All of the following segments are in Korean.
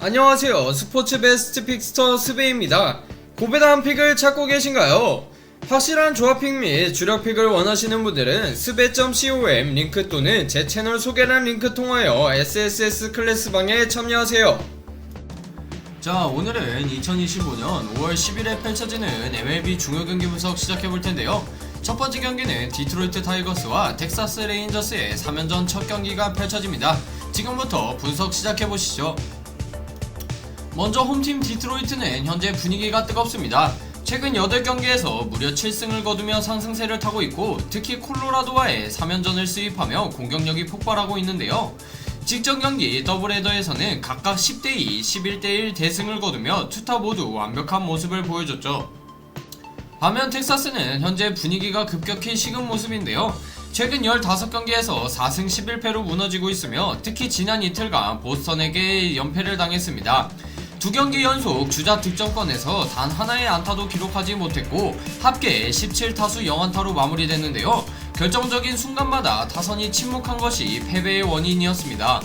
안녕하세요. 스포츠 베스트 픽스터 스베입니다. 고배당 픽을 찾고 계신가요? 확실한 조합픽 및 주력픽을 원하시는 분들은 스베.com 링크 또는 제 채널 소개란 링크 통하여 SSS 클래스방에 참여하세요. 자, 오늘은 2025년 5월 10일에 펼쳐지는 MLB 중요 경기 분석 시작해볼 텐데요. 첫 번째 경기는 디트로이트 타이거스와 텍사스 레인저스의 3연전 첫 경기가 펼쳐집니다. 지금부터 분석 시작해보시죠. 먼저 홈팀 디트로이트는 현재 분위기가 뜨겁습니다. 최근 8경기에서 무려 7승을 거두며 상승세를 타고 있고, 특히 콜로라도와의 3연전을 수입하며 공격력이 폭발하고 있는데요. 직전 경기 더블헤더에서는 각각 10대2, 11대1 대승을 거두며 투타 모두 완벽한 모습을 보여줬죠. 반면 텍사스는 현재 분위기가 급격히 식은 모습인데요. 최근 15경기에서 4승 11패로 무너지고 있으며, 특히 지난 이틀간 보스턴에게 연패를 당했습니다. 2경기 연속 주자 득점권에서 단 하나의 안타도 기록하지 못했고, 합계 17타수 0안타로 마무리됐는데요. 결정적인 순간마다 타선이 침묵한 것이 패배의 원인이었습니다.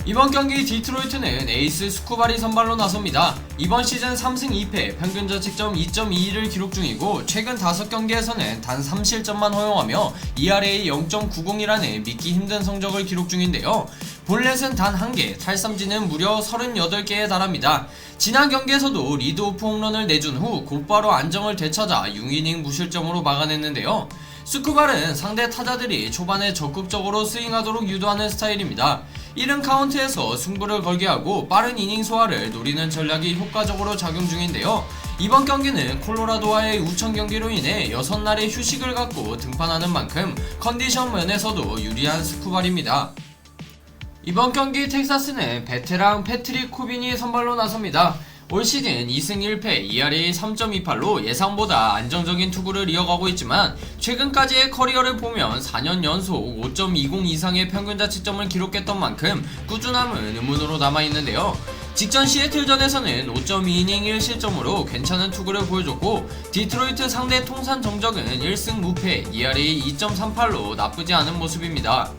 이번 경기 디트로이트는 에이스 스쿠바리 선발로 나섭니다. 이번 시즌 3승 2패, 평균 자책점 2.22를 기록 중이고, 최근 5경기에서는 단 3실점만 허용하며 ERA 0.90이라는 믿기 힘든 성적을 기록 중인데요. 볼넷은 단 1개, 탈삼진은 무려 38개에 달합니다. 지난 경기에서도 리드오프 홈런을 내준 후 곧바로 안정을 되찾아 6이닝 무실점으로 막아냈는데요. 스쿠발은 상대 타자들이 초반에 적극적으로 스윙하도록 유도하는 스타일입니다. 이른 카운트에서 승부를 걸게 하고 빠른 이닝 소화를 노리는 전략이 효과적으로 작용 중인데요. 이번 경기는 콜로라도와의 우천 경기로 인해 6날의 휴식을 갖고 등판하는 만큼 컨디션 면에서도 유리한 스쿠발입니다. 이번 경기 텍사스는 베테랑 패트릭 코빈이 선발로 나섭니다. 올 시즌 2승 1패, ERA 3.28로 예상보다 안정적인 투구를 이어가고 있지만, 최근까지의 커리어를 보면 4년 연속 5.20 이상의 평균 자책점을 기록했던 만큼 꾸준함은 의문으로 남아있는데요. 직전 시애틀전에서는 5.2이닝 1실점으로 괜찮은 투구를 보여줬고, 디트로이트 상대 통산 정적은 1승 무패, ERA 2.38로 나쁘지 않은 모습입니다.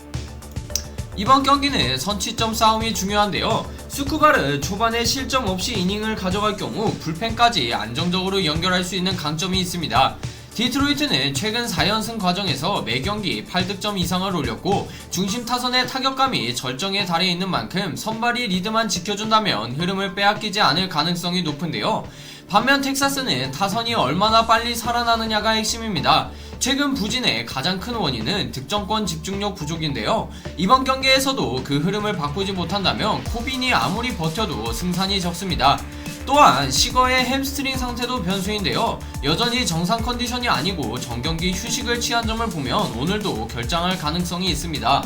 이번 경기는 선취점 싸움이 중요한데요. 스쿠바를 초반에 실점 없이 이닝을 가져갈 경우 불펜까지 안정적으로 연결할 수 있는 강점이 있습니다. 디트로이트는 최근 4연승 과정에서 매경기 8득점 이상을 올렸고, 중심 타선의 타격감이 절정에 달해 있는 만큼 선발이 리드만 지켜준다면 흐름을 빼앗기지 않을 가능성이 높은데요. 반면 텍사스는 타선이 얼마나 빨리 살아나느냐가 핵심입니다. 최근 부진의 가장 큰 원인은 득점권 집중력 부족인데요. 이번 경기에서도 그 흐름을 바꾸지 못한다면 코빈이 아무리 버텨도 승산이 적습니다. 또한 시거의 햄스트링 상태도 변수인데요. 여전히 정상 컨디션이 아니고 정경기 휴식을 취한 점을 보면 오늘도 결장할 가능성이 있습니다.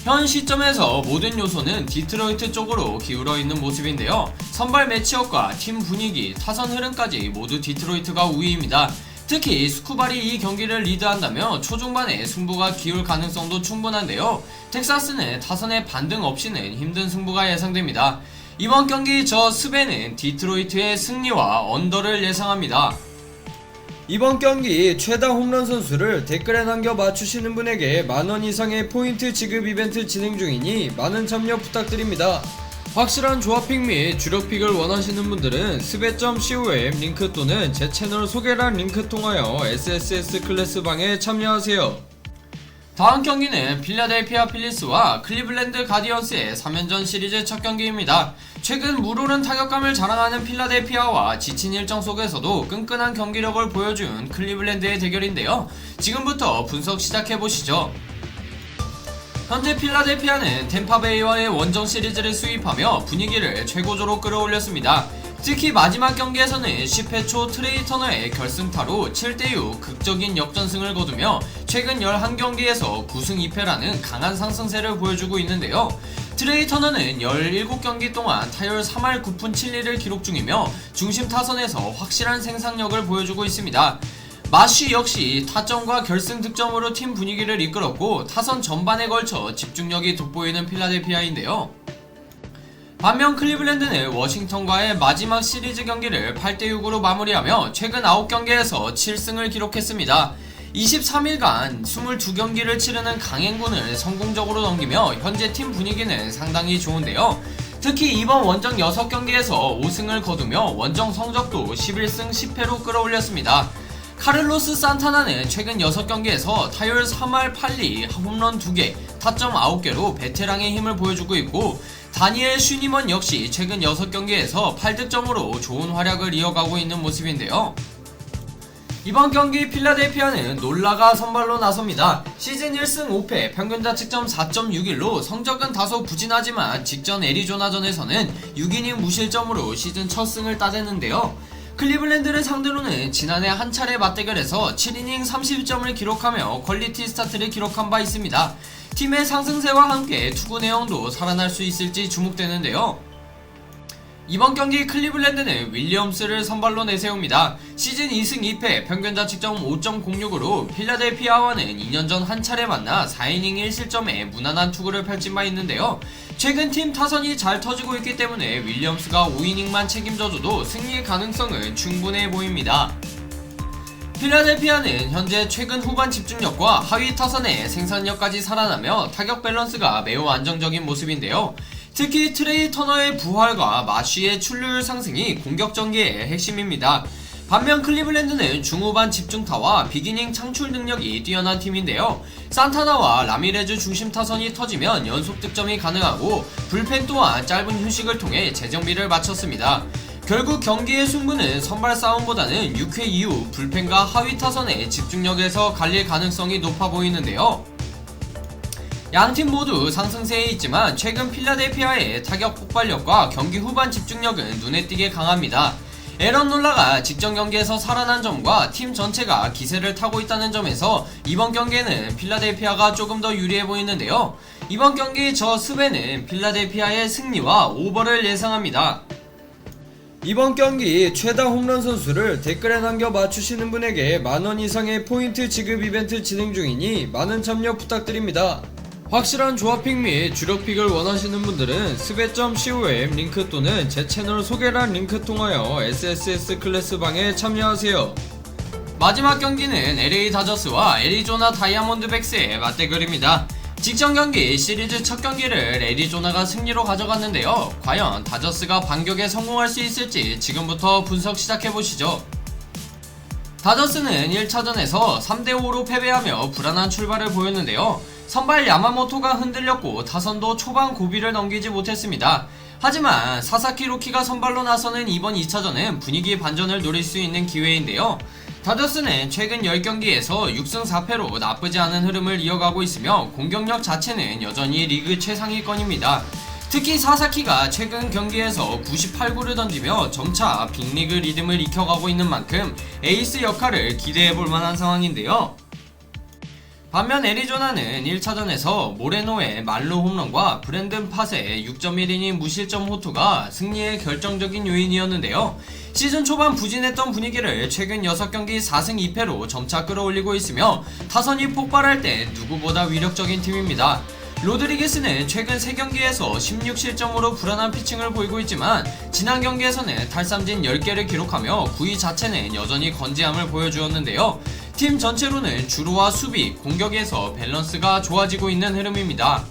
현 시점에서 모든 요소는 디트로이트 쪽으로 기울어 있는 모습인데요. 선발 매치업과 팀 분위기, 타선 흐름까지 모두 디트로이트가 우위입니다. 특히 스쿠발이 이 경기를 리드한다면 초중반에 승부가 기울 가능성도 충분한데요. 텍사스는 타선의 반등 없이는 힘든 승부가 예상됩니다. 이번 경기 저 스베는 디트로이트의 승리와 언더를 예상합니다. 이번 경기 최다 홈런 선수를 댓글에 남겨 맞추시는 분에게 만원 이상의 포인트 지급 이벤트 진행 중이니 많은 참여 부탁드립니다. 확실한 조합픽 및 주력픽을 원하시는 분들은 스베.com 링크 또는 제 채널 소개란 링크 통하여 SSS 클래스방에 참여하세요. 다음 경기는 필라델피아 필리스와 클리블랜드 가디언스의 3연전 시리즈 첫 경기입니다. 최근 물오른 타격감을 자랑하는 필라델피아와 지친 일정 속에서도 끈끈한 경기력을 보여준 클리블랜드의 대결인데요. 지금부터 분석 시작해보시죠. 현재 필라델피아는 템파베이와의 원정 시리즈를 수입하며 분위기를 최고조로 끌어올렸습니다. 특히 마지막 경기에서는 10회 초 트레이 터너의 결승타로 7대6 극적인 역전승을 거두며 최근 11경기에서 9승 2패라는 강한 상승세를 보여주고 있는데요. 트레이 터너는 17경기 동안 타율 3할 9푼 7리를 기록 중이며 중심 타선에서 확실한 생산력을 보여주고 있습니다. 마쉬 역시 타점과 결승 득점으로 팀 분위기를 이끌었고, 타선 전반에 걸쳐 집중력이 돋보이는 필라델피아인데요. 반면 클리블랜드는 워싱턴과의 마지막 시리즈 경기를 8대6으로 마무리하며 최근 9경기에서 7승을 기록했습니다. 23일간 22경기를 치르는 강행군을 성공적으로 넘기며 현재 팀 분위기는 상당히 좋은데요. 특히 이번 원정 6경기에서 5승을 거두며 원정 성적도 11승 10패로 끌어올렸습니다. 카를로스 산타나는 최근 6경기에서 타율 3할 8리, 홈런 2개, 타점 9개로 베테랑의 힘을 보여주고 있고, 다니엘 슈니먼 역시 최근 6경기에서 8득점으로 좋은 활약을 이어가고 있는 모습인데요. 이번 경기 필라델피아는 놀라가 선발로 나섭니다. 시즌 1승 5패, 평균 자책점 4.61로 성적은 다소 부진하지만 직전 애리조나전에서는 6이닝 무실점으로 시즌 첫 승을 따냈는데요. 클리블랜드를 상대로는 지난해 한 차례 맞대결에서 7이닝 30점을 기록하며 퀄리티 스타트를 기록한 바 있습니다. 팀의 상승세와 함께 투구 내용도 살아날 수 있을지 주목되는데요. 이번 경기 클리블랜드는 윌리엄스를 선발로 내세웁니다. 시즌 2승 2패, 평균 자책점 5.06으로 필라델피아와는 2년 전 한 차례 만나 4이닝 1실점에 무난한 투구를 펼친 바 있는데요. 최근 팀 타선이 잘 터지고 있기 때문에 윌리엄스가 5이닝만 책임져줘도 승리의 가능성은 충분해 보입니다. 필라델피아는 현재 최근 후반 집중력과 하위 타선의 생산력까지 살아나며 타격 밸런스가 매우 안정적인 모습인데요. 특히 트레이 터너의 부활과 마쉬의 출루율 상승이 공격 전개의 핵심입니다. 반면 클리블랜드는 중후반 집중타와 비기닝 창출 능력이 뛰어난 팀인데요. 산타나와 라미레즈 중심 타선이 터지면 연속 득점이 가능하고 불펜 또한 짧은 휴식을 통해 재정비를 마쳤습니다. 결국 경기의 승부는 선발 싸움보다는 6회 이후 불펜과 하위 타선의 집중력에서 갈릴 가능성이 높아 보이는데요. 양팀 모두 상승세에 있지만 최근 필라델피아의 타격 폭발력과 경기 후반 집중력은 눈에 띄게 강합니다. 에런 놀라가 직전 경기에서 살아난 점과 팀 전체가 기세를 타고 있다는 점에서 이번 경기에는 필라델피아가 조금 더 유리해 보이는데요. 이번 경기 저 스베는 필라델피아의 승리와 오버를 예상합니다. 이번 경기 최다 홈런 선수를 댓글에 남겨 맞추시는 분에게 만원 이상의 포인트 지급 이벤트 진행 중이니 많은 참여 부탁드립니다. 확실한 조합픽 및 주력픽을 원하시는 분들은 스베.com 링크 또는 제 채널 소개란 링크 통하여 SSS 클래스방에 참여하세요. 마지막 경기는 LA 다저스와 애리조나 다이아몬드백스의 맞대결입니다. 직전 경기 시리즈 첫 경기를 애리조나가 승리로 가져갔는데요. 과연 다저스가 반격에 성공할 수 있을지 지금부터 분석 시작해보시죠. 다저스는 1차전에서 3대5로 패배하며 불안한 출발을 보였는데요. 선발 야마모토가 흔들렸고 타선도 초반 고비를 넘기지 못했습니다. 하지만 사사키 로키가 선발로 나서는 이번 2차전은 분위기 반전을 노릴 수 있는 기회인데요. 다저스는 최근 10경기에서 6승 4패로 나쁘지 않은 흐름을 이어가고 있으며 공격력 자체는 여전히 리그 최상위권입니다. 특히 사사키가 최근 경기에서 98구를 던지며 점차 빅리그 리듬을 익혀가고 있는 만큼 에이스 역할을 기대해볼 만한 상황인데요. 반면 애리조나는 1차전에서 모레노의 말루 홈런과 브랜든 팟의 6.1이닝 무실점 호투가 승리의 결정적인 요인이었는데요. 시즌 초반 부진했던 분위기를 최근 6경기 4승 2패로 점차 끌어올리고 있으며 타선이 폭발할 때 누구보다 위력적인 팀입니다. 로드리게스는 최근 3경기에서 16실점으로 불안한 피칭을 보이고 있지만 지난 경기에서는 탈삼진 10개를 기록하며 구위 자체는 여전히 건재함을 보여주었는데요. 팀 전체로는 주루와 수비, 공격에서 밸런스가 좋아지고 있는 흐름입니다.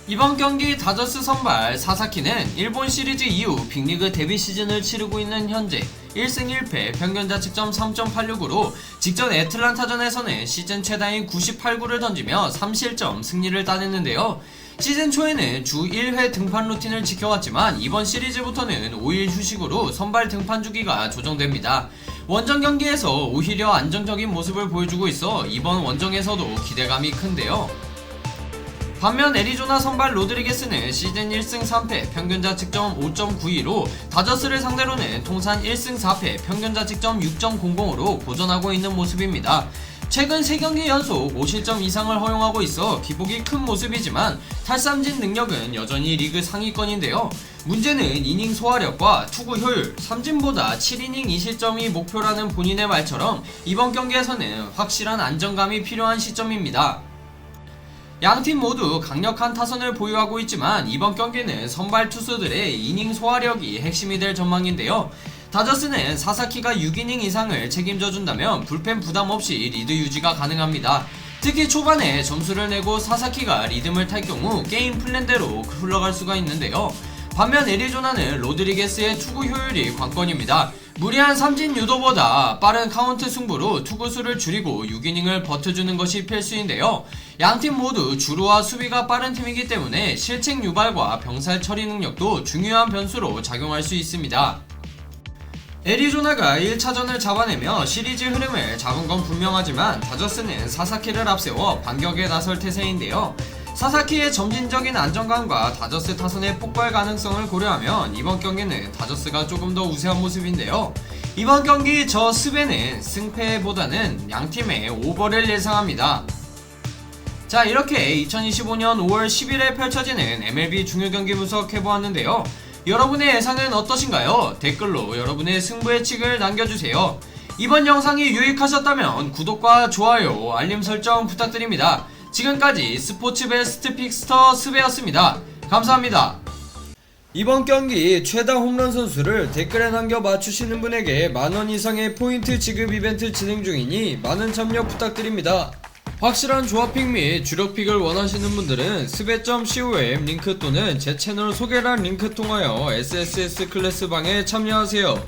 이번 경기 다저스 선발 사사키는 일본 시리즈 이후 빅리그 데뷔 시즌을 치르고 있는 현재 1승 1패 평균 자책점 3.86으로 직전 애틀란타전에서는 시즌 최다인 98구를 던지며 3실점 승리를 따냈는데요. 시즌 초에는 주 1회 등판 루틴을 지켜왔지만 이번 시리즈부터는 5일 휴식으로 선발 등판 주기가 조정됩니다. 원정 경기에서 오히려 안정적인 모습을 보여주고 있어 이번 원정에서도 기대감이 큰데요. 반면 애리조나 선발 로드리게스는 시즌 1승 3패 평균 자책점 5.92로 다저스를 상대로는 통산 1승 4패 평균 자책점 6.00으로 고전하고 있는 모습입니다. 최근 3경기 연속 5실점 이상을 허용하고 있어 기복이 큰 모습이지만 탈삼진 능력은 여전히 리그 상위권인데요. 문제는 이닝 소화력과 투구 효율, 삼진보다 7이닝 2실점이 목표라는 본인의 말처럼 이번 경기에서는 확실한 안정감이 필요한 시점입니다. 양팀 모두 강력한 타선을 보유하고 있지만 이번 경기는 선발 투수들의 이닝 소화력이 핵심이 될 전망인데요. 다저스는 사사키가 6이닝 이상을 책임져 준다면 불펜 부담 없이 리드 유지가 가능합니다. 특히 초반에 점수를 내고 사사키가 리듬을 탈 경우 게임 플랜대로 흘러갈 수가 있는데요. 반면 애리조나는 로드리게스의 투구 효율이 관건입니다. 무리한 삼진 유도보다 빠른 카운트 승부로 투구수를 줄이고 6이닝을 버텨주는 것이 필수인데요. 양팀 모두 주루와 수비가 빠른 팀이기 때문에 실책 유발과 병살 처리 능력도 중요한 변수로 작용할 수 있습니다. 애리조나가 1차전을 잡아내며 시리즈 흐름을 잡은 건 분명하지만 다저스는 사사키를 앞세워 반격에 나설 태세인데요. 사사키의 점진적인 안정감과 다저스 타선의 폭발 가능성을 고려하면 이번 경기는 다저스가 조금 더 우세한 모습인데요. 이번 경기 저 스베는 승패보다는 양팀의 오버를 예상합니다. 자, 이렇게 2025년 5월 10일에 펼쳐지는 MLB 중요경기 분석해보았는데요. 여러분의 예상은 어떠신가요? 댓글로 여러분의 승부 예측을 남겨주세요. 이번 영상이 유익하셨다면 구독과 좋아요, 알림 설정 부탁드립니다. 지금까지 스포츠 베스트 픽스터 스베였습니다. 감사합니다. 이번 경기 최다 홈런 선수를 댓글에 남겨 맞추시는 분에게 만원 이상의 포인트 지급 이벤트 진행 중이니 많은 참여 부탁드립니다. 확실한 조합픽 및 주력픽을 원하시는 분들은 스베.com 링크 또는 제 채널 소개란 링크 통하여 SSS 클래스 방에 참여하세요.